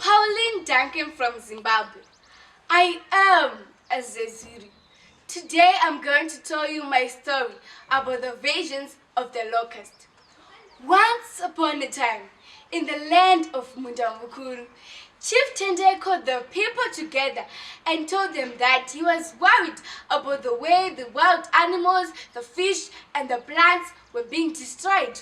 Pauline Ducan from Zimbabwe. I am a muzezuru. Today I'm going to tell you my story about the Vengeance of the Locust. Once upon a time, in the land of Muzezuru, Chief Tendai called the people together and told them that he was worried about the way the wild animals, the fish and the plants were being destroyed.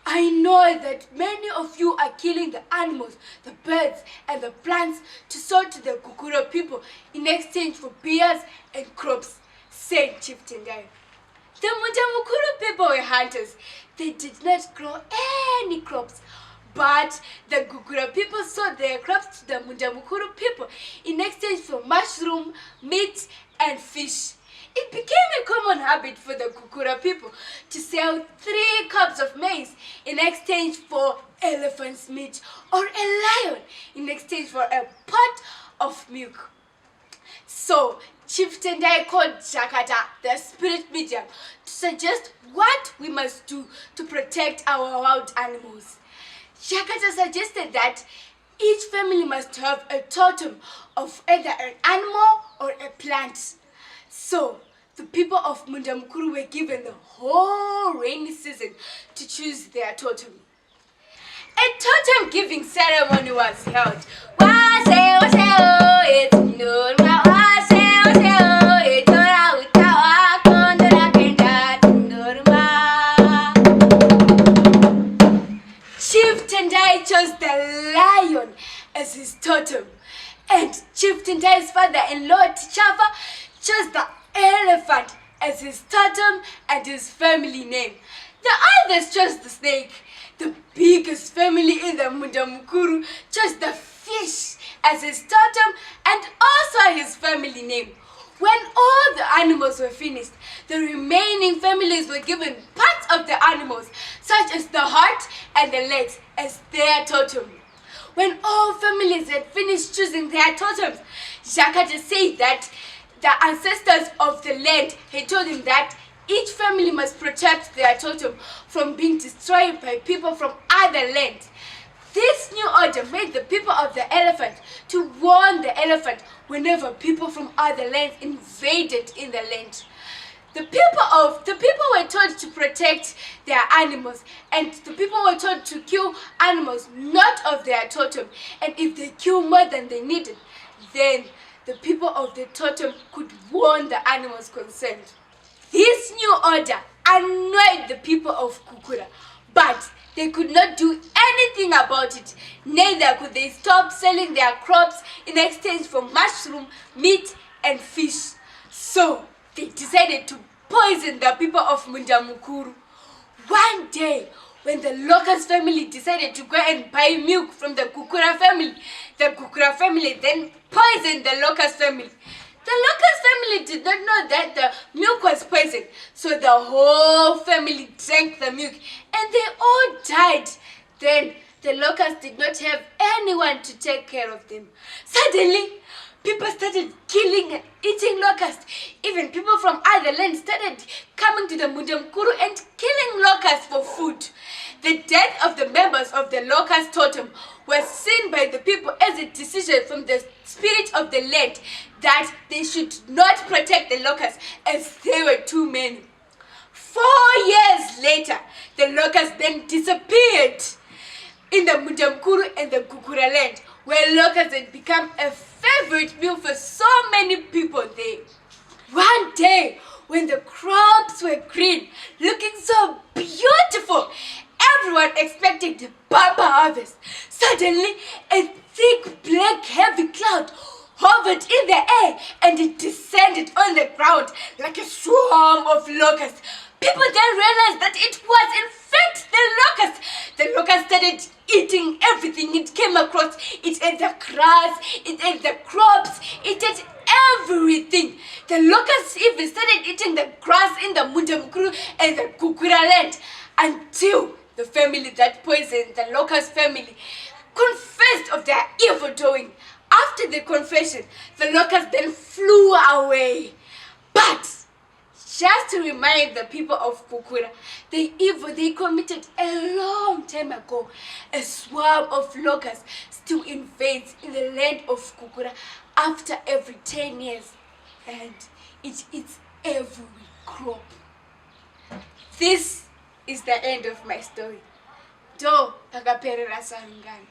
I know that many of you are killing the animals, the birds and the plants to sell to the Gukura people in exchange for beers and crops, said Chief Tendai. The Muzezuru people were hunters. They did not grow any crops, but the Gukura people sold their crops to the Muzezuru people in exchange for mushroom, meat and fish. It became a common habit for the Gukura people to sell 3 cups of maize in exchange for elephant's meat, or a lion in exchange for a pot of milk. So Chief Tendai called Jakata, the spirit medium, to suggest what we must do to protect our wild animals. Jakata suggested that each family must have a totem of either an animal or a plant. So the people of Muzezuru were given the whole rainy season to choose their totem. A totem giving ceremony was held. Chief Tendai chose the lion as his totem, and Chief Tendai's father-in-law Tichava chose the elephant as his totem and his family name. The others chose the snake. The biggest family in the Muzezuru chose the fish as his totem and also his family name. When all the animals were finished, the remaining families were given parts of the animals, such as the heart and the legs, as their totem. When all families had finished choosing their totems, Jakata said that the ancestors of the land had told him that each family must protect their totem from being destroyed by people from other lands. This new order made the people of the elephant to warn the elephant whenever people from other lands invaded in the land. The people were told to protect their animals, and the people were told to kill animals not of their totem, and if they kill more than they needed, then the people of the totem could warn the animals concerned. This new order annoyed the people of Gukura, but they could not do anything about it. Neither could they stop selling their crops in exchange for mushroom, meat and fish. So they decided to poison the people of Muzezuru. One day, when the Locust family decided to go and buy milk from the Gukura family then poisoned the Locust family. The Locust family did not know that the milk was poisoned, so the whole family drank the milk and they all died. Then the Locusts did not have anyone to take care of them. Suddenly, people started killing and eating locusts. Even people from other lands started coming to the Muzezuru and killing locusts for food. The death of the members of the locust totem was seen by the people as a decision from the spirit of the land that they should not protect the locusts as they were too many. 4 years later, the locusts then disappeared in the Muzezuru and the Gukura land, where locusts had become a favorite meal for so many people there. One day, when the crops were green, looking so beautiful, everyone expected the bumper harvest. Suddenly, a thick, black, heavy cloud hovered in the air and it descended on the ground like a swarm of locusts. People then realized that it was in fact the locust. The locust started eating everything it came across. It ate the grass, it ate the crops, it ate everything. The locusts even started eating the grass in the Muzezuru and the Gukura land until the family that poisoned the locust family confessed of their evil doing. After the confession, the locusts then flew away. But just to remind the people of Kukura, the evil they committed a long time ago. A swarm of locusts still invades in the land of Kukura after every 10 years, and it eats every crop. This is the end of my story. Do pakaperera sarungano.